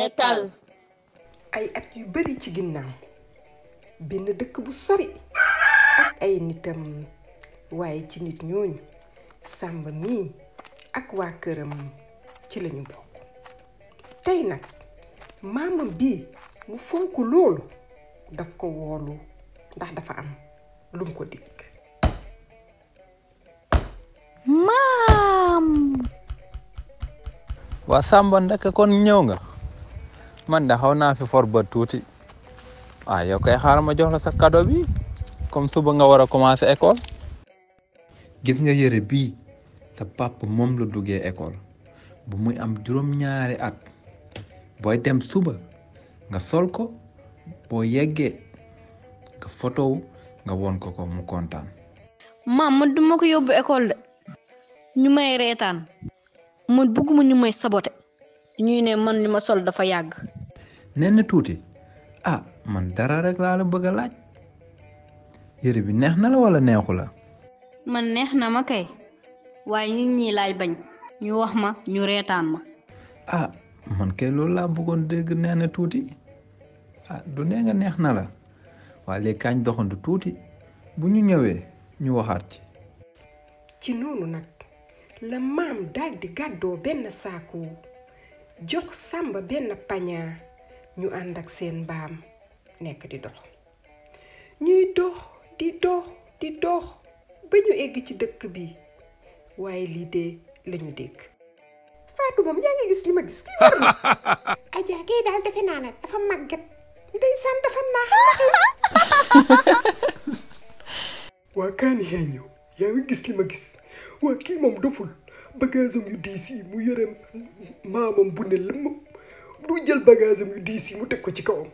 yeetal. ay at yu bari ci ginnaaw benn dëkk bu sori ak ay nitam waaye ci nit ñooñu Samba mii ak waa këram ci lañu bokk tey nag maamam bii mu fonk loolu daf ko woolu ndax dafa am lum ko dikk. maam. waa Samba ndaka kon ñëw nga man da xaw naa fi for ba tuuti yow kay xaaral ma jox la sa cadeau bi comme suba nga war a commencer école. gis nga yëre bii sa papa moom la duggee école bu muy am juróom-ñaari at booy dem suba nga sol ko boo yeggee nga photo nga won ko ko mu kontaan. maam man duma ko yóbbu école de ñu may reetaan man bëgguma ñu may saboté ñuy ne man li ma sol dafa yàgg. nenn tuuti man dara rek laa la bëgg a laaj yëre bi neex na la wala neexu la. man neex na ma kay waaye nit ñi laay bañ ñu wax ma ñu reetaan ma. man kay loolu laa bëggoon dégg nenn tuuti du nee nga neex na la waaye léegi kañ doxantu tuuti bu ñu ñëwee ñu waxaat ci. ci noonu nag la maam daldi gàddoo benn saaku jox Samba benn pañaa ñu ànd ak seen mbaam nekk di dox ñuy dox di dox di dox ba ñu egg ci dëkk bi waaye lii de lañu dégg. Fatou moom yaa ngi gis li ma gis kii war na Adja kii daal defe naa ne dafa màgget ndeysaan dafa waa kaani yaa ñëw yaa ngi gis li ma gis waa kii moom doful bagage am yu diis yi mu yore maamam bu ne lëmm du jël bagage am yu diis yi mu teg ko ci kawam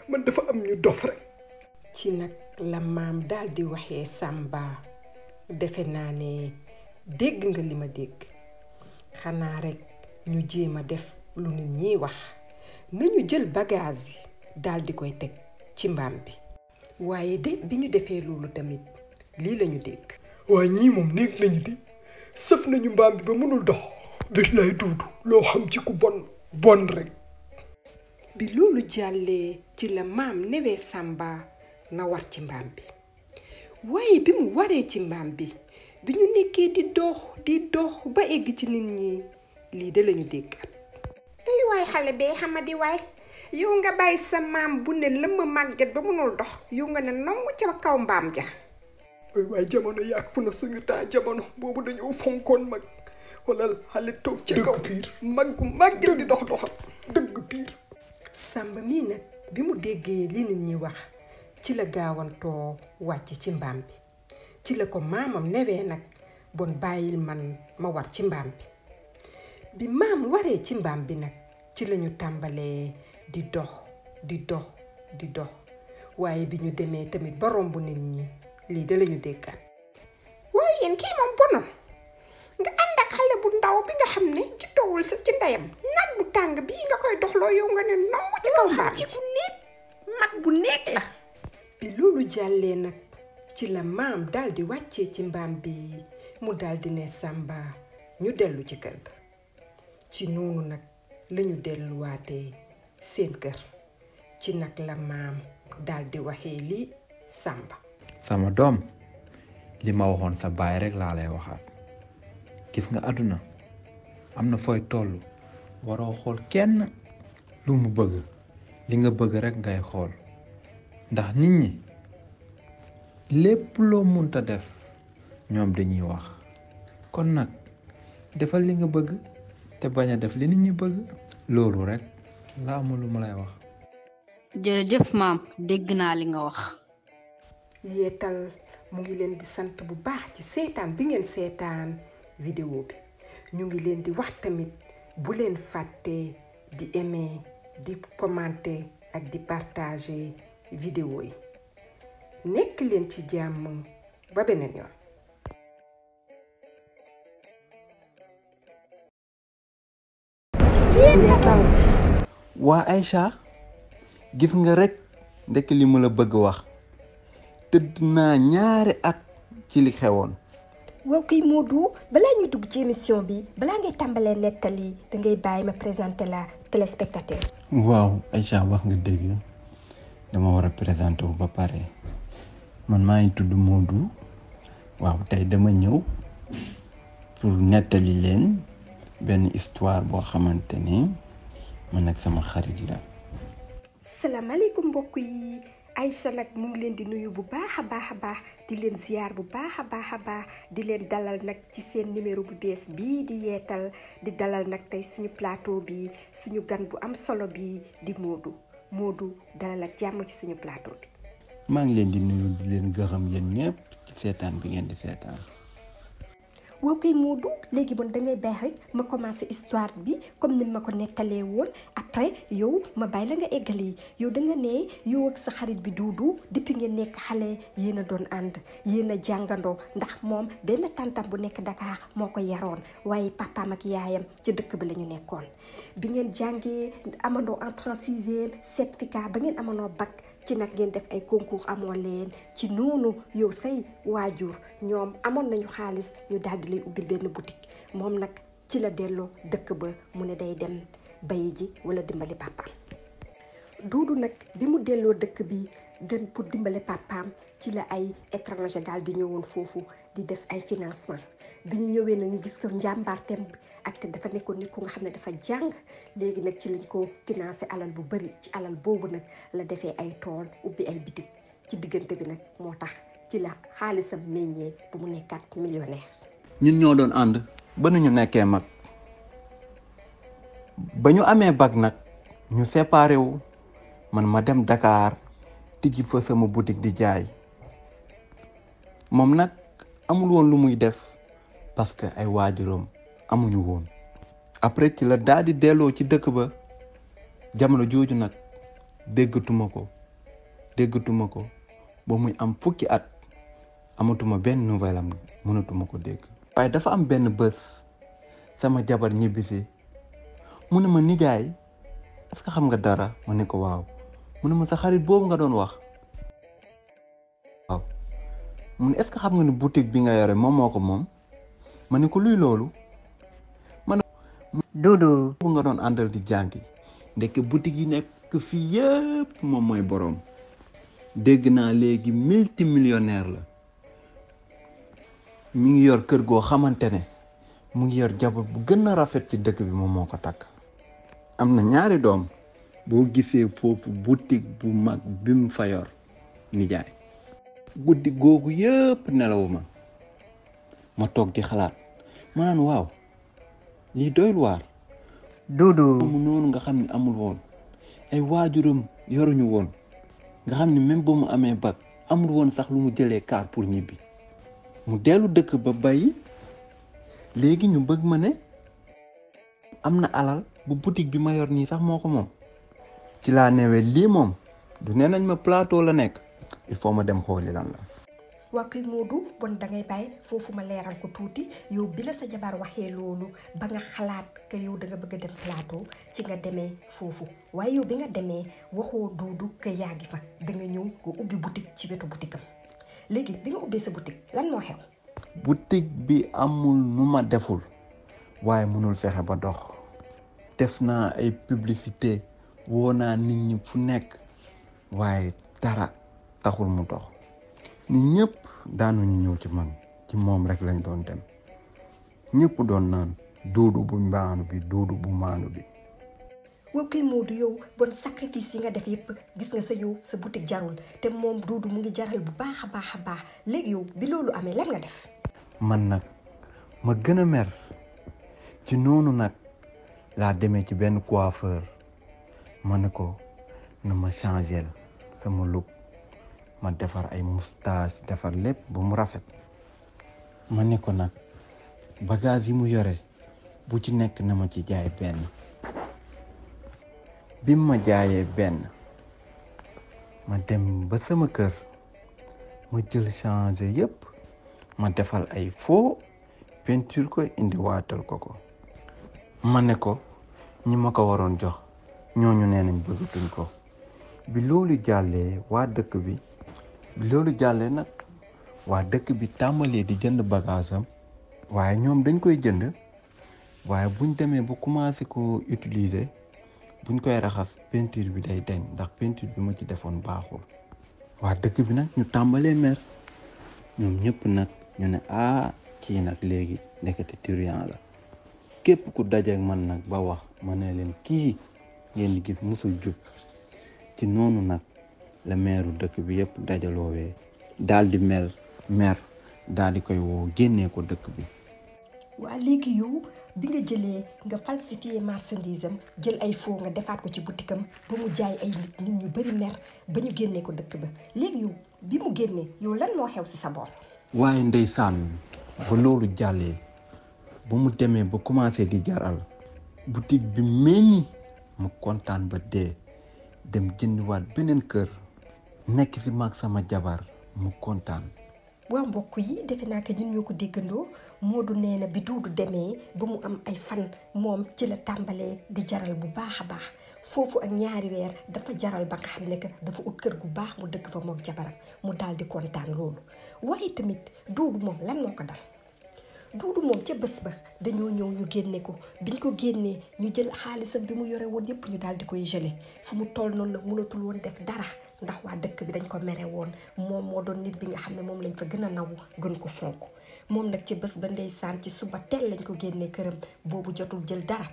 man dafa am ñu dof rek. ci nag la maam daal di waxee Samba defe naa ne dégg nga li ma dégg xanaa rek ñu jéem a def lu nit ñiy wax nañu jël bagage yi daal di koy teg ci mbaam bi waaye de bi ñu defee loolu tamit lii lañu dégg. waaye ñii moom néeg nañu di sëf nañu mbaam bi ba mënul dox billaay duudu loo xam ci ku bon rek. bi loolu jàllee ci la maam newee Samba na war ci mbaam bi waaye bi mu waree ci mbaam bi bi ñu nekkee di dox ba egg ci nit ñi lii de lañu déggaat. ay waay xale bee xamadi waay yow nga bàyyi sa maam bu ne lëmm màgget ba mënul dox yow nga ne nongu ca kaw mbaam ja. waaye jamono yàgg na suñu taa jamono boobu dañoo fonkoon mag wala xale toog ci kaw piir màgget di dox doxam dëgg piir. Samba mii nag bi mu déggee li nit ñi wax ci la gaawantoo wàcc ci mbaam bi ci la ko maamam newee nag bon bàyyil man ma war ci mbaam bi maam waree ci mbaam bi nag ci lañu tàmbalee di dox waaye bi ñu demee tamit ba romb nit ñi lii da lañu déggaat. waaye yéen kii moom bonam nga ànd ak xale bu ndaw bi nga xam ne ci toowul sa ci ndeyam naaj bu tàng bii nga koy doxloo yow nga ne nongu ci kaw mbaam ci ku néeg mag bu nekk la. bi loolu jàllee nag ci la maam daldi wàccee ci mbaam bi mu daldi ne Samba ñu dellu ci kër ga ci noonu nag lañu delluwaatee seen kër ci nag la maam daldi waxee lii Samba. sama doom li ma waxoon sa baay rek laa lay waxaat gis nga àdduna am na fooy toll waroo xool kenn lu mu bëgg li nga bëgg rek ngay xool ndax nit ñi lépp loo munta def ñoom dañuy wax kon nag defal li nga bëgg te bañ a def li nit ñi bëgg loolu rek la amul lu ma lay wax. jërëjëf maam dégg naa li nga wax. yeetal mu ngi leen di sant bu baax ci seetaan bi ngeen seetaan vidéo bi ñu ngi leen di wax tamit bu leen fàtte di aimer di commenter ak di partager vidéo yi nekk leen ci jàmm ba beneen yoon. waa Aïcha gis nga rek ndekk li ma la bëgg wax tëdd naa ñaari at ci li xewoon waaw kay Modou balaa ñu dugg ci émission bi balaa ngay tàmbalee nettali da ngay bàyyi ma présenter la téléspectateur. waaw Aïcha wax nga dëgg dama war a présenter wu ba pare man maa ngi tudd Modou waaw tey dama ñëw pour nettali leen benn histoire boo xamante ni man ak sama xarit la. salaamaaleykum mbokk yi Aïcha nag mu ngi leen di nuyu bu baax a baax di leen ziar bu baax a baax di leen dalal nag ci seen numéro bu bees bii di yeetal di dalal nag tey suñu plateau bi suñu gan bu am solo bi di Modou dalal ak jàmm ci suñu plateau bi. maa ngi leen di nuyu di leen gërëm yéen ñëpp ci seetaan bi ngeen di seetaan. waaw kay Modou léegi bon dangay bàyyi rek ma commencé histoire bi comme ni ma ko nettalee woon après yow ma bàyyi la nga eggali yow da nga ne yow ak sa xarit bi Doudou depuis ngeen nekk xale yéen a doon ànd yéen a jàngandoo ndax moom benn tantam bu nekk Dakar moo ko yaroon waaye papaam ak yaayam ci dëkk bi la ñu nekkoon bi ngeen jàngee amandoo entrée en sixième certificat ba ngeen amandoo bac ci nag ngeen def ay concours amoon leen ci noonu yow say waajur ñoom amoon nañu xaalis ñu daal di lay ubbil benn boutique moom nag ci la delloo dëkk ba mu ne day dem bayi ji wala dimbali papaam. Doudou nag bi mu delloo dëkk bi dem pour dimbali papaam ci la ay étranger daal di ñëwoon foofu di def ay financement bi ñu ñëwee na ñu gis ko njàmbaarteem ak te dafa nekkoon nit ku nga xam ne dafa jàng léegi nag ci lañ ko financé alal bu bari ci alal boobu nag la defee ay tool ubbi ay bitik ci diggante bi nag moo tax ci la xaalisam meññee bu mu nekkaat millionnaire. ñun ñoo doon ànd ba nu ñu nekkee mag ba ñu amee bac nag ñu séparé wu man ma dem Dakar tijji fa sama boutique di jaay moom nag amul woon lu muy def parce que ay waajuram amuñu woon. après ci la daal di delloo ci dëkk ba jamono jooju nag déggatuma ko ba muy am fukki at amatuma benn nouvelle am mënatuma ko dégg. waaye dafa am benn bés sama jabar ñibbisi mu ne ma nijaay est-ce que xam nga dara ma ne ko waaw mu ne ma sa xarit boobu nga doon wax waaw mu ne est-ce que xam nga ni boutique bi nga yore moom moo ko moom ma ne ko luy loolu ma ne Doudou bu nga doon àndal di jàngi ndeke boutique yi nekk fii yëpp moom mooy boroom dégg naa léegi multimillionnaire la mi ngi yor kër goo xamante ne mu ngi yor jabar bu gën a rafet ci dëkk bi moom moo ko takk am na ñaari doom boo gisee foofu boutique bu mag bi mu fa yor nijaay guddi googu yëpp nelawuma ma toog di xalaat ma naan waaw lii doyul waar. Doudou mu noonu nga xam ne amul woon ay waajuram yoruñu woon nga xam ne même ba mu amee bac amul woon sax lu mu jëlee kaar pour ñibbi mu dellu dëkk ba bàyyi léegi ñu bëgg ma ne am na alal bu boutique bi ma yor nii sax moo ko moom ci laa newee lii moom du nee nañ ma plateau la nekk il faut ma dem xooli lan la. waa kay Modou bon dangay bàyyi foofu ma leeral ko tuuti yow bi la sa jabar waxee loolu ba nga xalaat que yow da nga bëgg a dem plateau ci nga demee foofu waaye yow bi nga demee waxoo Doudou que yaa ngi fa da nga ñëw nga ubbi boutique ci wetu boutique am léegi bi nga ubbee sa boutique lan moo xew. boutique bi amul nu ma deful waaye mënul fexe ba dox def naa ay publicité woo naa nit ñi fu nekk waaye dara taxul mu dox nit ñëpp daanuñu ñëw ci man ci moom rek lañ doon dem ñëpp doon naan Doudou bu maanu bi Doudou bu maanu bi. waaw kay Modou yow bon sacrifice yi nga def yëpp gis nga sa yow sa boutique jarul te moom Doudou mu ngi jaral bu baax a baax léegi yow bi loolu amee lan nga def. man nag ma gën a mer ci noonu nag laa demee ci benn coiffeur ma ne ko na ma changer sama look ma defar ay moustache defar lépp ba mu rafet ma ne ko nag bagage yi mu yore bu ci nekk na ma ci jaay benn bi ma jaayee benn ma dem ba sama kër ma jël changer yépp ma defal ay faux peinture ko indi waatal ko ma ne ko ñi ma ko waroon jox ñooñu nee nañ bëggatuñ ko bi loolu jàllee nag waa dëkk bi tàmbalee di jënd bagage am waaye ñoom dañ koy jënd waaye buñ demee ba commencé ko utiliser buñ koy raxas peinture bi day deñ ndax peinture bi ma ci defoon baaxul. waa dëkk bi nag ñu tàmbalee mer ñoom ñëpp nag ñu ne kii nag léegi nekkati turian la képp ku dajeek man nag ba wax ma ne leen kii ngeen di gis musul jub. ci noonu nag la meeru dëkk bi yëpp dajaloowee daal di mer daal di koy woo génnee ko dëkk bi. waa léegi yow bi nga jëlee nga falsifié marchandise am jël ay faux nga defaat ko ci boutique am ba mu jaay ay nit ñu bari mer ba ñu génnee ko dëkk ba léegi yow bi mu génnee yow lan moo xew si sa boor. waaye ndeysaan ba loolu jàllee ba mu demee ba commencé di jaral boutique bi meññi mu kontaan ba dee dem jëndiwaat beneen kër nekk fi maag sama jabar mu kontaan. waa mbokk yi defe naa que ñun ñoo ko déggandoo Modou nee na bi Doudou demee ba mu am ay fan moom ci la tàmbalee di jaral bu baax a baax foofu ak ñaari weer dafa jaral ba nga xam ne que dafa ut kër gu baax mu dëkk fa moog jabaram mu daal di kontaan loolu. waaye tamit Doudou moom lan moo ko dal Doudou moom ca bés ba dañoo ñëw ñu génne ko biñ ko génnee ñu jël xaalisam bi mu yore woon yëpp ñu daal di koy gelé fu mu toll noonu nag mënatul woon def dara ndax waa dëkk bi dañ ko mere woon moom moo doon nit bi nga xam ne moom lañ fa gën a naw gën ko fonk moom nag ci bés ba ndeysaan ci suba teel lañ ko génnee këram boobu jotul jël dara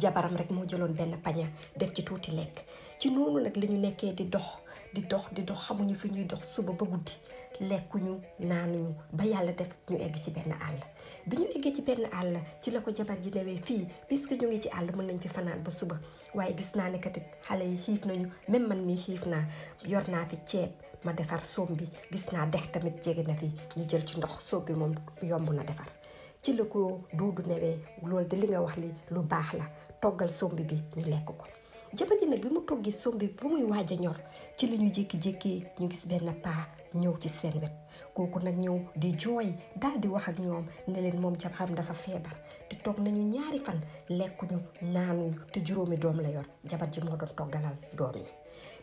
jabaram rek moo jëloon benn paña def ci tuuti lekk ci noonu nag la ñu nekkee di dox xamuñu fi ñuy dox suba ba guddi lekkuñu naanuñu ba yàlla def ñu egg ci benn àll bi ñu eggee ci benn àll ci la ko jabar ji newee fii puisque ñu ngi ci àll mën nañ fi fanaan ba suba waaye gis naa ne kat xale yi xiif nañu même man mii xiif naa yor naa fi ceeb ma defar soom bi gis naa dex tamit jege na fi ñu jël ci ndox soom bi moom yomb na defar ci la ko Doudou newee loolu de li nga wax li lu baax la toggal sombi bi ñu lekk ko jabar ji nag bi mu toggee sombi bi bu muy waaj a ñor ci la ñu jékki-jékki ñu gis benn paa ñëw ci seen wet kooku nag ñëw di jooy daal di wax ak ñoom ne leen moom jabaram dafa feebar te toog nañu ñaari fan lekkuñu naanuñu te juróomi doom la yor jabar ji moo doon toggalal doom yi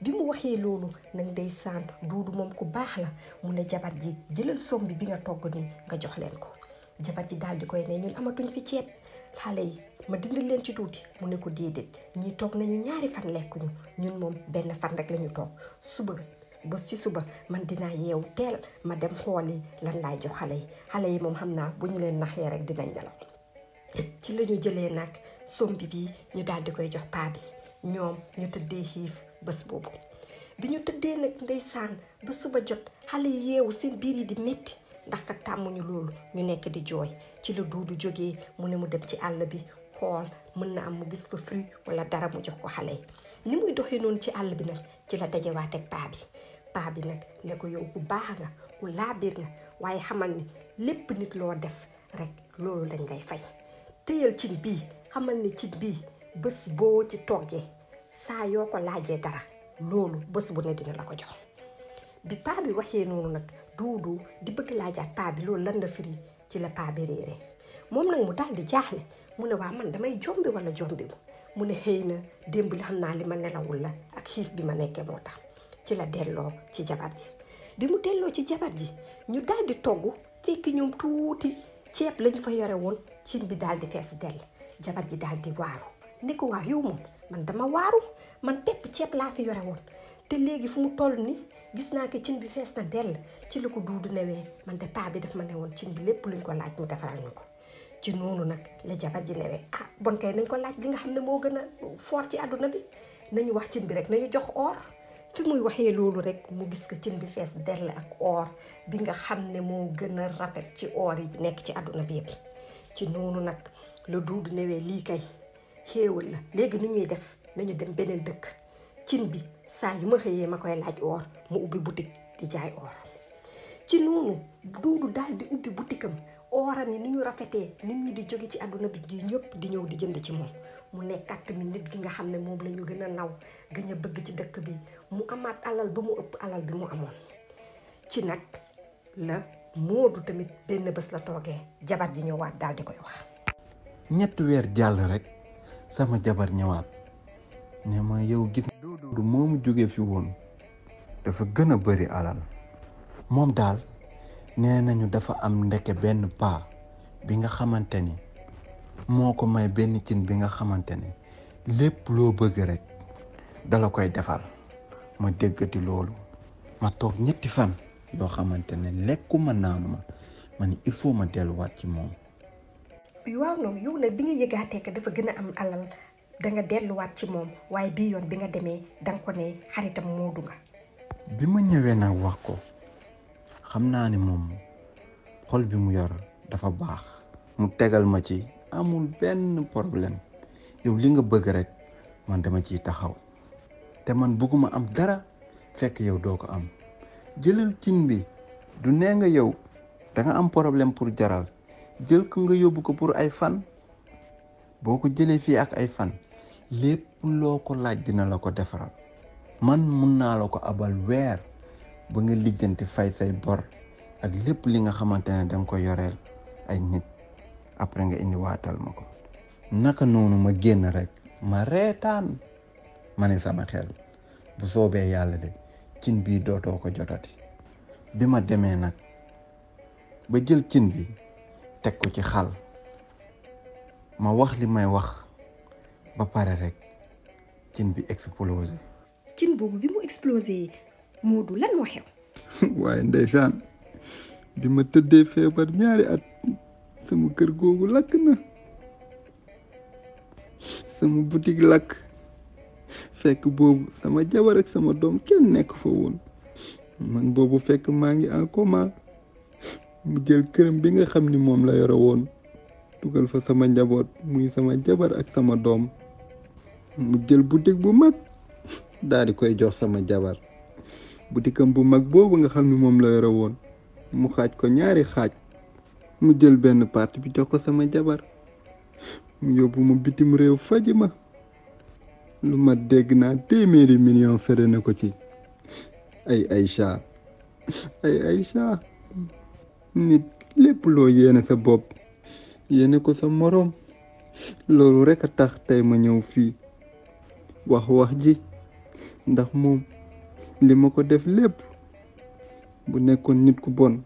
bi mu waxee loolu nag ndeysaan Doudou moom ku baax la mu ne jabar ji jëlal sombi bi nga togg nii nga jox leen ko jabar ji daal di koy ne ñun amatuñ fi ceeb xale yi ma dindil leen ci tuuti mu ne ko déedéet ñii toog nañu ñaari fan lekkuñu ñun moom benn fan rek la ñu toog suba bés ci suba man dinaa yeewu teel ma dem xooli lan laay jox xale yi moom xam naa bu ñu leen naxee rek dinañ nelaw ci la ñu jëlee nag sombi bi ñu daal di koy jox paa bi ñoom ñu tëddee xiif bés boobu bi ñu tëddee nag ndeysaan ba suba jot xale yi yeewu seen biir yi di metti ndax kat tàmmuñu loolu ñu nekk di jooy ci la Doudou jógee mu ne mu dem ci àll bi xool mën na am mu gis fa fruit wala dara mu jox ko xale yi ni muy doxee noonu ci àll bi nag ci la dajewaat ak paa bi nag ne ko yow ku baax nga ku laabiir nga waaye xamal ni lépp nit loo def rek loolu lañ ngay fay téyal cin bii xamal ni cin bii bés boo ci toggee saa yoo ko laajee dara loolu bés bu ne dina la ko jox bi paa bi waxee noonu nag Doudou di bëgg laajaat paa bi loolu lan la firi ci la paa bi réeree moom nag mu daal di jaaxle mu ne waa man damay jombi wala jombi mu ne xëy na démb li xam naa li ma nelawul la ak xiif bi ma nekkee moo tax ci la delloo ci jabar ji bi mu delloo ci jabar ji ñu daal di togg fekk ñoom tuuti ceeb lañu fa yore woon cin bi daal di fees dell jabar ji daal di waaru ni ko waa yow moom man dama waaru man pepp ceeb laa fi yore woon te léegi fu mu toll ni gis naa ko cin bi fees na dell ci la ko Doudou newee man de paa bi daf ma ne woon cin bi lépp luñ ko laaj mu defaral ñu ko ci noonu nag la jabar ji newee bon kay nañ ko laaj li nga xam ne moo gën a fort ci àdduna bi nañu wax cin bi rek nañu jox or fi muy waxee loolu rek mu gis ko cin bi fees dell ak or bi nga xam ne moo gën a rafet ci or yi nekk ci àdduna bi yëpp ci noonu nag la Doudou newee lii kay xéewal la léegi nu ñuy def nañu dem beneen dëkk cin bi saa yu ma xëyee ma koy laaj or mu ubbi boutique di jaay or ci noonu Doudou daal di ubbi boutique am oram yi ni ñu rafetee nit ñi di jóge ci àdduna bi di ñëpp di ñëw di jënd ci moom mu nekkat tamit nit gi nga xam ne moom la ñu gën a naw gën a bëgg ci dëkk bi mu amaat alal ba mu ëpp alal bi mu amoon ci nag la Modou tamit benn bés la toogee jabar ji ñëwaat daal di koy wax. ñetti weer jàll rek sama jabar ñëwaat ne ma yow gis Doudou moomu jóge fi woon dafa gën a bëri alal moom daal nee nañu dafa am ndeke benn paa bi nga xamante ni moo ko may benn cin bi nga xamante ni lépp loo bëgg rek dala koy defal. ma déggati loolu ma toog 3 fan yoo xamante ne lekkuma naanuma ma ni il faut ma delluwaat ci moom. waaw non yow nag bi nga yëgaatee que dafa gën a am alal danga delluwaat ci moom waaye bii yoon bi nga demee danga ko ne xaritam Moodu nga. bi ma ñëwee nag wax ko xam naa ni moom xol bi mu yor dafa baax mu tegal ma ci amul benn problème yow li nga bëgg rek man dama ciy taxaw te man bëgguma am dara fekk yow doo ko am jëlal cin bi du nee nga yow da nga am problème pour jaral jël ko nga yóbbu ko pour ay fan boo ko jëlee fii ak ay fan lépp loo ko laaj dina la ko defaral man mun naa la ko abal weer ba nga lijjanti fay say bor ak lépp li nga xamante ne danga ko yoreel ay nit après nga indi waatal ma ko. naka noonu ma génn rek ma reetaan ma ne sama xel bu soobee yàlla de cin bii dootoo ko jotati bi ma demee nag ba jël cin bi teg ko ci xal ma wax li may wax ba pare rek cin bi explosé. cin boobu bi mu explosé Moodu lan moo xew. waaye ndeysaan bi ma tëddee feebar 2 at sama kër googu lakk na sama boutique lakk fekk boobu sama jabar ak sama doom kenn nekk fa woon man boobu fekk maa ngi en coma mu jël këram bi nga xam ni moom la yore woon dugal fa sama njaboot muy sama jabar ak sama doom mu jël boutique bu mag daal di koy jox sama jabar boutikam bu mag boobu nga xam ni moom la yore woon mu xaaj ko 2 xaaj mu jël benn partie bi jox ko sama jabar mu yóbbu ma bitim réew faji ma lu ma dégg naa 100 millions fere na ko ci ay Aïcha nit lépp loo yéene sa bopp yéene ko sa moroom loolu rek a tax tey ma ñëw fii wax ji ndax moom li ma ko def lépp bu nekkoon nit ku bon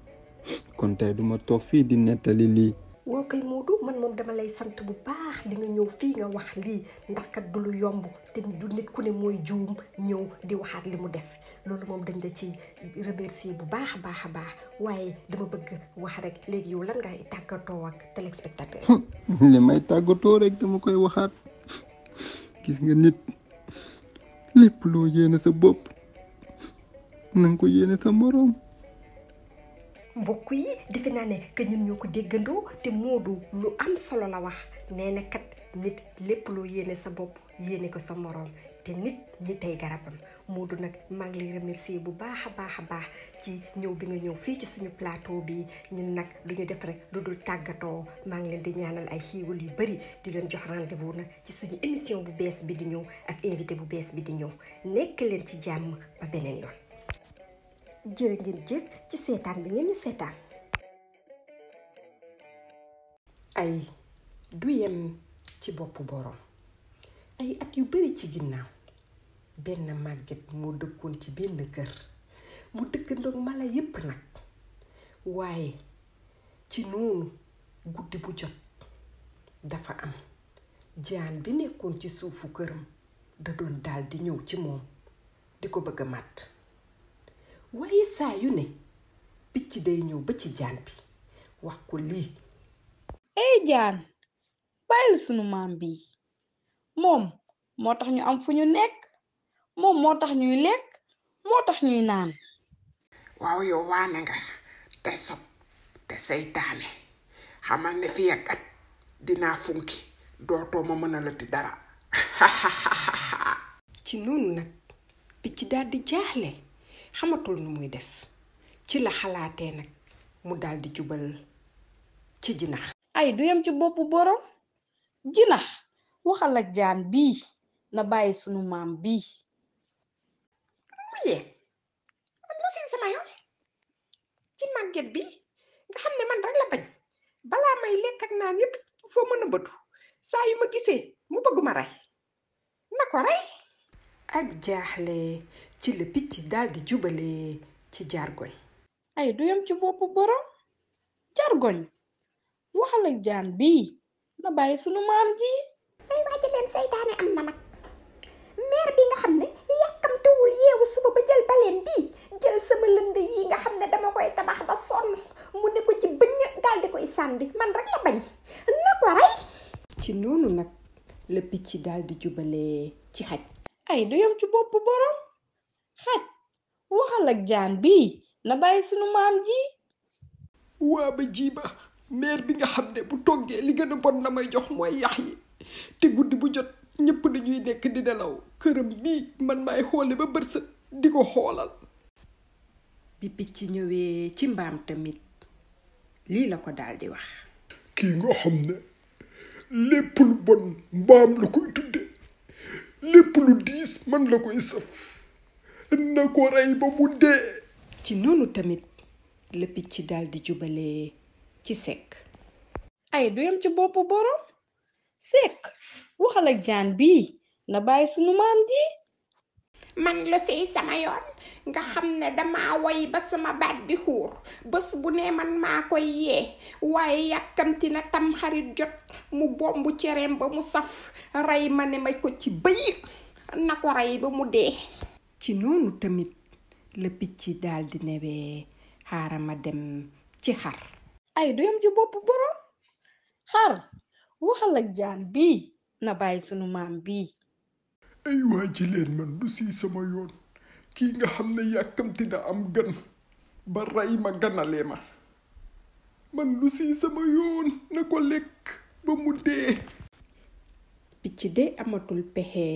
kon tey duma toog fii di nettali lii. waaw kay Moodu man moom dama lay sant bu baax li nga ñëw fii nga wax lii ndax kat du lu yomb te du nit ku ne mooy juum ñëw di waxaat li mu def loolu moom dañ la ci remercier bu baax a baax waaye dama bëgg wax rek léegi yow lan ngay tàggatoo ak téléspectateur. li may tàggatoo rek dama koy waxaat gis nga nit lépp loo yéene sa bopp nanga ko yéene sa moroom. mbokk yi defe naa ne que ñun ñoo ko déggandoo te Moodu lu am solo la wax nee na kat nit lépp loo yéene sa bopp yéene ko sa moroom te nit ay garabam Moodu nag maa ngi lay remercier bu baax a baax ci ñëw bi nga ñëw fii ci suñu plateau bi ñun nag du ñu def rek lu dul tàggatoo maa ngi leen di ñaanal ay xiiwal yu bari di leen jox rendez-vous nag ci suñu émission bu bees bi di ñëw ak invité bu bees bi di ñëw nekk leen ci jàmm ba beneen yoon. jërë ngeen jëf ci seetaan bi ngeen di seetaan. ay du yem ci boppu borom ay at yu bari ci ginnaaw benn màgget moo dëkkoon ci benn kër mu dëkkandoog mala yépp nag waaye ci noonu guddi bu jot dafa am jaan bi nekkoon ci suufu këram da doon daal di ñëw ci moom di ko bëgg a màtt waaye saa yu ne picc day ñëw ba ci jaan bi wax ko lii. jaan bàyyil sunu maam bi moom moo tax ñu am fu ñu nekk moom moo tax ñuy lekk moo tax ñuy naan. waaw yow waane nga te sob te seytaane xamal ne fi ak at dinaa funki dootoo ma mën a lati dara. ci noonu nag picc daal di jaaxle xamatul nu muy def ci la xalaatee nag mu daal di jubal ci jinax. ay du yem ci boppu borom jinax waxal ak jaan bii na bàyyi sunu maam bii. muyee lu seen sama yoon ci màgget bi nga xam ne man rek la bañ balaa may lekk ak naan yépp foo mën a bëtu saa yu ma gisee mu bëgg ma rey na ko rey. ak jaaxle ci la picc daal di jubale ci jargoñ. ay du yem ci boppu borom jargoñ waxal ak jaan bii na bàyyi sunu maam ji. ay waaja leen saytaane am na nag meer bi nga xam ne yàkkamtewul yeewu suba ba jël baleem bii jël sama lënd yi nga xam ne dama koy tabax ba sonn mu ne ko ci bëñ daal di koy sànni man rek la bañ na ko rey. ci noonu nag la picc daal di jubalee ci xaj. ay du yem ci bopp borom xaj waxal ak jaan bii na bàyyi sunu maam ji. waa ba jiiba meer bi nga xam ne bu toggee li gën a bon la may jox mooy yax yi te guddi bu jot ñëpp dañuy nekk di nelaw këram bii man maay xoole ba bërsët di ko xoolal. bi picc ñëwee ci mbaam tamit lii la ko daal di wax. kii nga xam ne lépp lu bon mbaam la koy tudde lépp lu diis man la koy saf na ko rey ba mu dee. ci noonu tamit la picc daal di jubalee ci sekk. ay du yem ci bopp borom sekk waxal ak jaan bii na bàyyi sunu maam ji. man la sey sama yoon nga xam ne dama woy ba sama baat bi xuur bés bu ne man maa koy yee waaye yàkkamti na tam xarit jot mu bomb cereem ba mu saf rey ma ne ma ko ci bëy na ko rey ba mu dee. ci noonu tamit la picc daal di newee xaaral ma dem ci xar. ay du yem ci bopp borom xar waxal ak jaan bii na bàyyi sunu maam bii. ay waa ji leen man lu si sama yoon kii nga xam ne yàkkamti na am gan ba rey ma ganalee ma man lu si sama yoon na ko lekk ba mu dee. picc de amatul pexe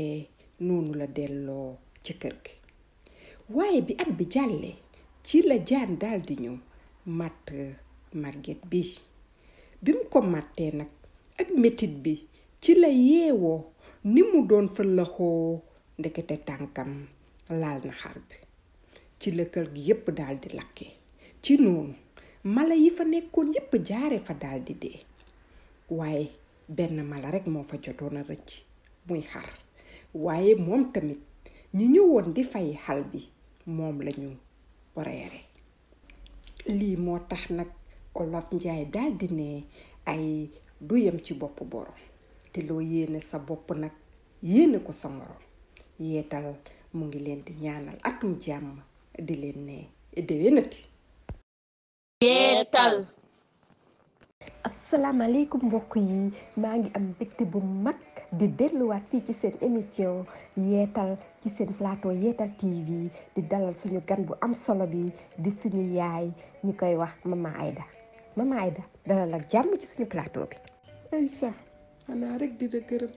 noonu la delloo ci kër gi waaye bi at bi jàllee ci la jaan daal di ñëw matt màgget bi mu ko màttee nag ak metit bi ci la yeewoo ni mu doon fëllaxoo ndekete tànkam laal na xar bi ci la kër gi yépp daal di lakke. ci noonu mala yi fa nekkoon yépp jaare fa daal di dee waaye benn mala rekk moo fa jotoon a rëcc muy xar waaye moom tamit ñi ñëwoon di fay xal bi moom lañu reere. lii moo tax nag Olof Njaay daal di ne ay du yem ci bopp borom te loo yéene sa bopp nag yéene ko sa morom. Yeetal mu ngi leen di ñaanal atum jàmm di leen ne déwénati. Yeetal. asalaamaaleykum mbokk yi maa ngi am mbégte bu mag di delluwaat fii ci seen émission yeetal ci seen plateau Yeetal TV di dalal suñu gan bu am solo bi di suñu yaay ñu koy wax Mama Aida. Mama Aida dalal ak jàmm ci suñu plateau bi. Aïssa xanaa rek di la gërëm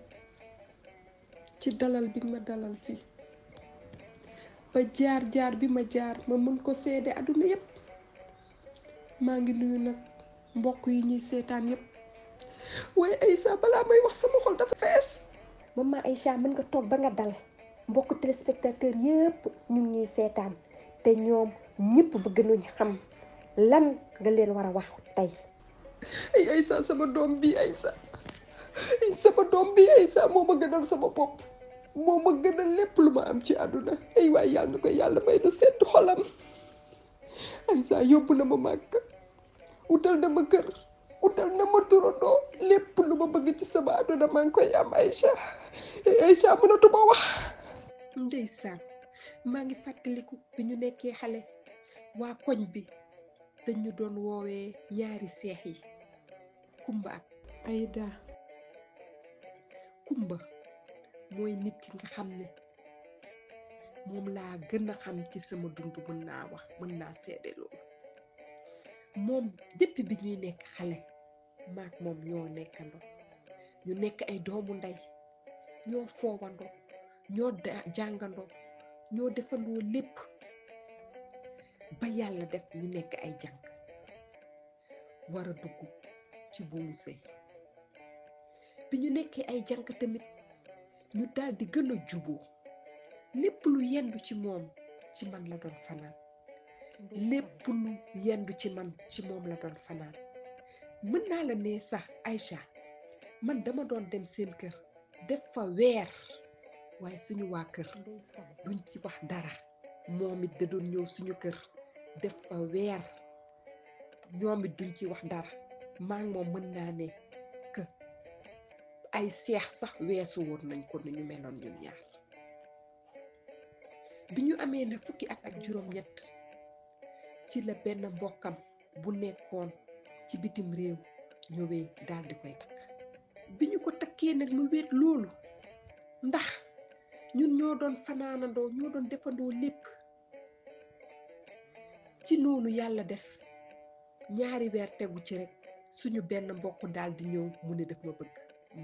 ci dalal bi ma dalal fii ba jaar bi ma jaar ma mën ko seede àdduna yépp maa ngi nuyu nag mbokk yi ñuy seetaan yépp waaye Aïssa balaa may wax sama xol dafa fees. Mama Aïcha mën nga toog ba nga dal mbokku téléspectateur yépp ñu ngi ñuy seetaan te ñoom ñëpp bëgg nañu xam lan nga leen war a wax tey. ay Aïssa sama doom bi Aïssa moo ma gënal sama bopp moo ma gënal lépp lu ma am ci àdduna ay waay yàlla na ko yàlla may du sedd xolam. Aïssa yóbbu na ma màgg utal na ma kër utal na ma turandoo lépp lu ma bëgg ci sama àdduna maa ngi koy am Aïcha mënatuma wax. ndeysaan maa ngi fàttaliku bi ñu nekkee xale waa koñ bi dañu doon woowee ñaari seex yi Kumba ak Aïda. Kumba mooy nit ki nga xam ne moom laa gën a xam ci sama dund mën naa seede loolu. moom depuis bi ñuy nekk xale maak moom ñoo nekkandoo ñu nekk ay doomu ndey ñoo foowandoo ñoo jàngandoo ñoo defandoo lépp ba yàlla def ñu nekk ay jàng war a dugg ci buumu sëy. bi ñu nekkee ay jàng tamit ñu daal di gën a juboo lépp lu yendu ci moom ci man la doon fanaan lépp lu yendu ci man ci moom la doon fanaan. mën naa la ne sax Aïcha man dama doon dem seen kër def fa weer waaye suñu waa kër duñ ci wax dara. moom it da doon ñëw suñu kër def fa weer ñoom it duñ ci wax dara maa ngi moom mën naa ne que ay seex sax weesu woon nañ ko ni ñu meloon ñun ñaar bi ñu amee na fukki at ak juróom-ñett ci la benn mbokkam bu nekkoon ci bitim réew ñëwee daal di koy takk bi ñu ko takkee nag mu wéet loolu ndax ñun ñoo doon fanaanandoo ñoo doon defandoo lépp ci noonu yàlla def ñaari weer tegu ci rek suñu benn mbokk daal di ñëw mu ne daf ma bëgg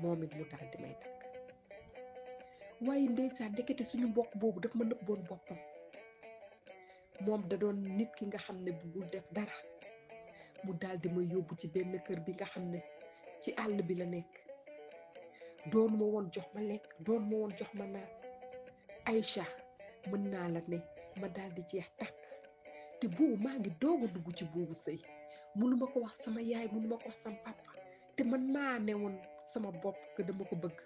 moom it mu daal di may takk waaye ndeysaan ndekete suñu mbokk boobu daf ma nëbboon boppam moom da doon nit ki nga xam ne bëggul def dara mu daal di ma yóbbu ci benn kër bi nga xam ne ci àll bi la nekk doon ma woon jox ma lekk doon ma woon jox ma naan Aïcha mën naa la ne ma daal di jeex tàkk te boobu maa ngi doog a dugg ci boobu sëy mënuma ko wax sama yaay mënuma ko wax sama papa te man maa ne woon sama bopp que dama ko bëgg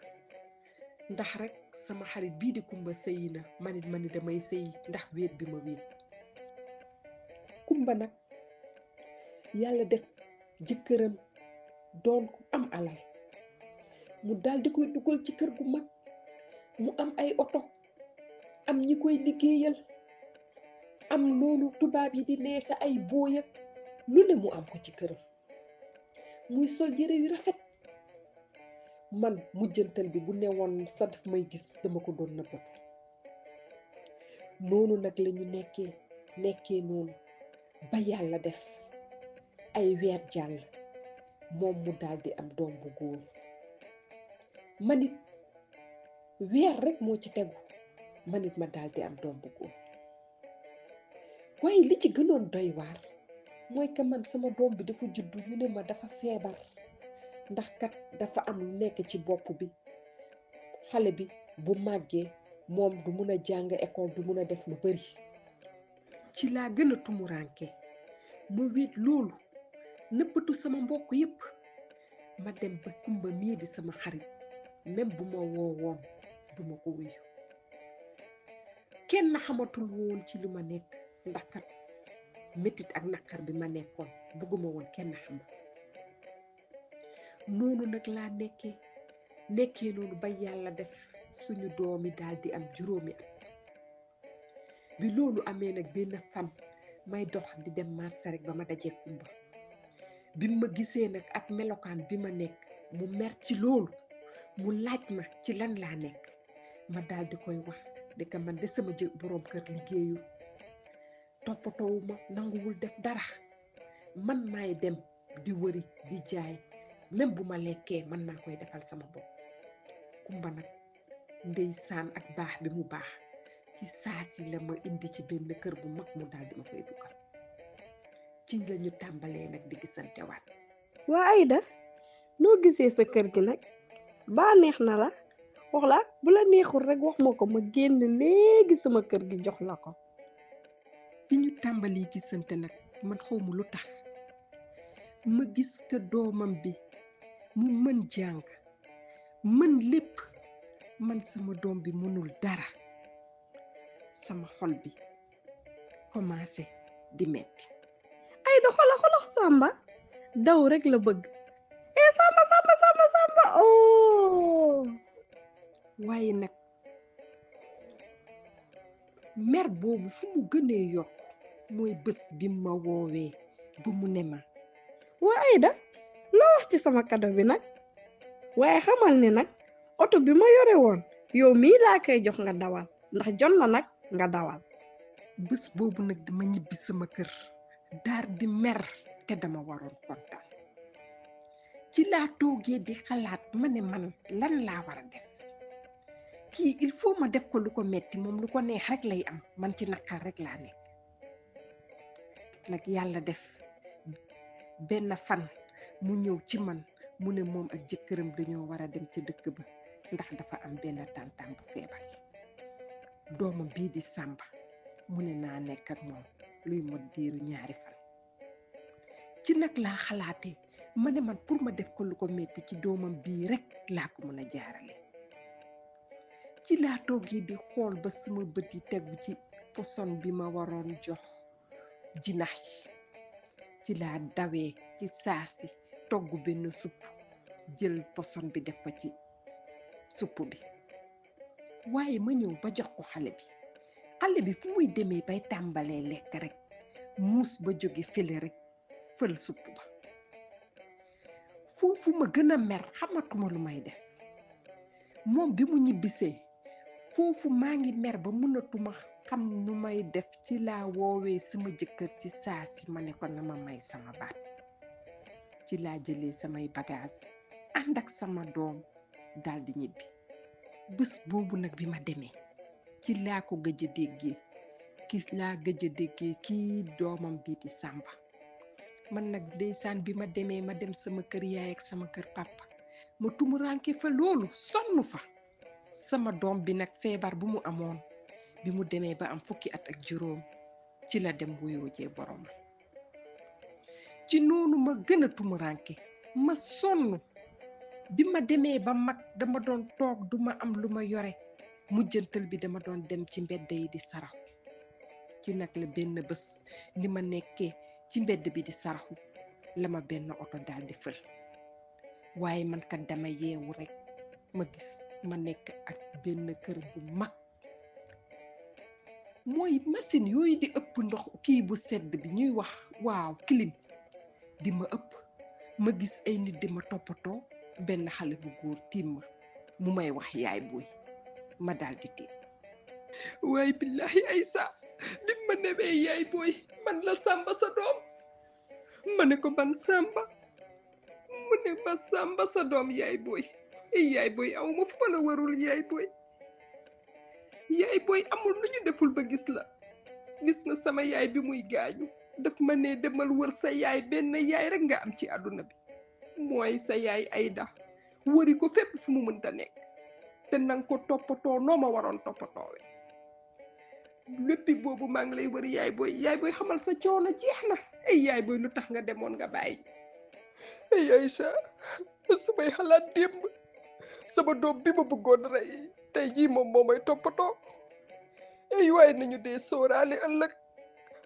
ndax rek sama xarit bii di Kumba sëyi na manit ma ni damay sëyi ndax wéet bi ma wéet Kumba nag yàlla def jëkkëram doon ko am alal mu daal di koy dugal ci kër gu mag mu am ay oto am ñi koy liggéeyal am loolu tubaab yi di nee sa ay booyak lu ne mu am ko ci këram muy sol yére yu rafet man mujjantal bi bu newoon sa daf may gis dama ko doon nëbbatu noonu nag la ñu nekkee noonu ba yàlla def ay weer jàll moom mu daal di am doom bu góor manit weer rek moo ci tegu manit ma daal di am doom bu góor waaye li ci gënoon doy waar mooy que man sama doom bi dafa juddu ñu ne ma dafa feebar ndax kat dafa am lu nekk ci bopp bi xale bi bu màggee moom du mun a jàng école du mun a def lu bari ci laa gën a tumuranke ma wéet loolu nëbbatu sama mbokk yépp ma dem ba Kumba mii di sama xarit même bu ma woowoon du ma ko wuyu kenn xamatul woon ci lu ma nekk ndax kat métit ak naqar bi ma nekkoon bëgguma woon kenn xam noonu nag laa nekkee noonu ba yàlla def suñu doomi daal di am juróomi at bi loolu amee nag benn fan may dox di dem marché rek ba ma dajee Kumba bi ma gisee nag ak melokaan bi ma nekk mu mer ci loolu mu laaj ma ci lan laa nekk ma daal di koy wax de ka man de sama boroom kër liggéeyu toppatoowuma nanguwul def dara man maay dem di wëri di jaay même bu ma lekkee mën naa koy defal sama bopp Kumba nag ndeysaan ak baax bi mu baax ci saasi la ma indi ci benn kër bu mag mu daal di ma fay dugal ci la ñu tàmbalee nag di gisante waat waa Aïda noo gisee sa kër gi nag baa neex na la wax la bu la neexul rek wax ma ko ma génn léegi sama kër gi jox la ko bi ñu tàmbalee gisante nag man xawma lu tax ma gis que doomam bi mu mën jàng mën lépp man sama doom bi mënul dara sama xol bi commencé di metti Aïda xola Samba daw rek la bëgg Samba oh waaye nag mer boobu fu mu gënee yokk mooy bés bi ma woowee ba mu ne ma waa Aïda loo wax ci sama cadeau bi nag waaye xamal ni nag oto bi ma yore woon yow mii laa koy jox nga dawal ndax jot na nag nga dawal bés boobu nag dama ñibbi sama kër daar di mer te dama waroon kontaan ci laa toogee di xalaat ma ne man lan laa war a def kii il faut ma def ko lu ko metti moom lu ko neex rek lay am man ci naqar rek laa nekk nag yàlla def benn fan mu ñëw ci man mu ne moom ak jëkkëram dañoo war a dem ca dëkk ba ndax dafa am benn tantam bu feebar doomam bii di Samba mu ne naa nekk ak moom luy mot diiru ñaari fan ci nag laa xalaatee ma ne man pour ma def ko lu ko metti ci doomam bii rek laa ko mën a jaarale ci laa toogee di xool ba sama bët yi tegu ci poson bi ma waroon jox jinax yi ci laa dawee ci saasi togg benn supp jël poson bi def ko ci supp bi waaye ma ñëw ba jox ko xale bi fu muy demee bay tàmbalee lekk rek muus ba jóge fële rek fël supp ba foofu ma gën a mer xamatuma lu may def moom bi mu ñibbisee foofu maa ngi mer ba mënatuma xam nu may def ci laa woowee sama jëkkër ci saa si ma ne ko na ma may sama baat ci laa jëlee samay bagage ànd ak sama doom daldi ñibbi bés boobu nag bi ma demee ci laa ko gëj a déggee kii doomam bii di Samba man nag ndeysaan bi ma demee ma dem sama kër yaay ak sama kër papa ma tumuranke fa loolu sonn fa sama doom bi nag feebar bu mu amoon bi mu demee ba am fukki at ak juróom ci la dem wuyoo jee borom ci noonu ma gën a tumuranke ma sonn bi ma demee ba mag dama doon toog duma am lu ma yore mujjantal bi dama doon dem ci mbedd yi di saraxu ci nag la benn bés ni ma nekkee ci mbedd bi di saraxu la ma benn oto daal di fël waaye man kat dama yeewu rek ma gis ma nekk ak benn kër bu mag mooy machine yooyu di ëpp ndox kii bu sedd bi ñuy wax waaw clim di ma ëpp ma gis ay nit di ma toppatoo benn xale bu góor tiim ma mu may wax yaay booy ma daal di tiit waaye billahi Aïssa bi ma newee yaay booy man la Samba sa doom ma ne ko man Samba mu ne ma Samba sa doom yaay booy aw ma fu ma la warul yaay booy amul lu ñu deful ba gis la gis na sama yaay bi muy gaañu daf ma ne demal wër sa yaay benn yaay rek nga am ci àdduna bi mooy sa yaay Aïda wëri ko fépp fu mu mënta nekk te nanga ko toppatoo noo ma waroon toppatoowe léppi boobu maa ngi lay wër yaay booy xamal sa coono jeex na yaay booy lu tax nga demoon nga bàyyi Aïssa su may xalaat démb sama doom bi ma bëggoon rey tey jii moom moo may toppatoo waaye nañu dee sóoraale ëllëg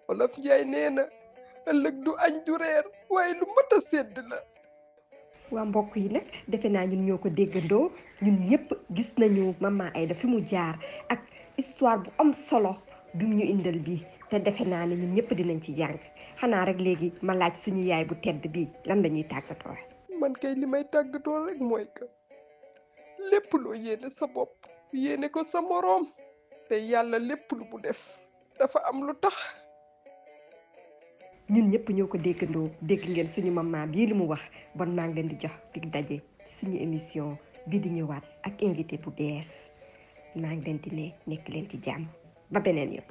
Wolof Njaay nee na ëllëg du añ du reer waaye lu mat a sedd la. waa mbokk yi nag defe naa ñun ñoo ko déggandoo ñun ñëpp gis nañu Mama Aïda fi mu jaar ak histoire bu am solo bi mu ñu indal bii te defe naa ne ñun ñëpp dinañ ci jàng xanaa rek léegi ma laaj suñu yaay bu tedd bii lan la ñuy tàggatoo. man kay li may tàggatoo rek mooy que lépp loo yéene sa bopp yéene ko sa moroom te yàlla lépp lu mu def dafa am lu tax. ñun ñëpp ñoo ko déggandoo dégg ngeen suñu maman bii li mu wax bon maa ngi leen di jox dig daje suñu émission bii di ñëwaat ak invité bu bees maa ngi leen di ne nekk leen ci jàmm ba beneen yoon.